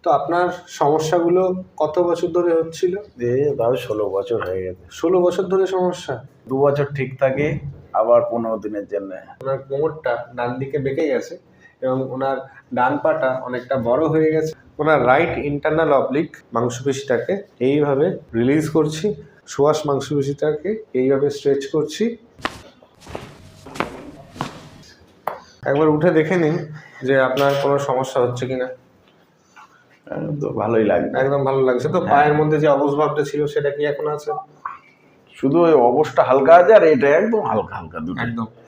তো আপনার সমস্যাগুলো কত বছর ধরে হচ্ছিল? তাও 16 বছর হয়ে গেছে। 16 বছর ধরে সমস্যা? 2 বছর ঠিক থাকে, আবার 15 দিনের জন্য। ওনার কোমরটা ডান দিকে বেঁকে গেছে এবং ওনার ডান পাটা অনেকটা বড় হয়ে গেছে। ওনার রাইট ইন্টারনাল অবলিক মাংসপেশিটাকে এইভাবে রিলিজ করছি, সোয়াস মাংসপেশিটাকে এইভাবে স্ট্রেচ করছি। একবার উঠে দেখে নিন যে আপনার কোনো সমস্যা হচ্ছে কিনা। তো ভালোই লাগে, একদম ভালো লাগছে তো? পায়ের মধ্যে যে অবশ ভাবটা ছিল সেটা কি এখন আছে? শুধু ওই অবস্থা হালকা আছে, আর এটা একদম হালকা হালকা দুটো। একদম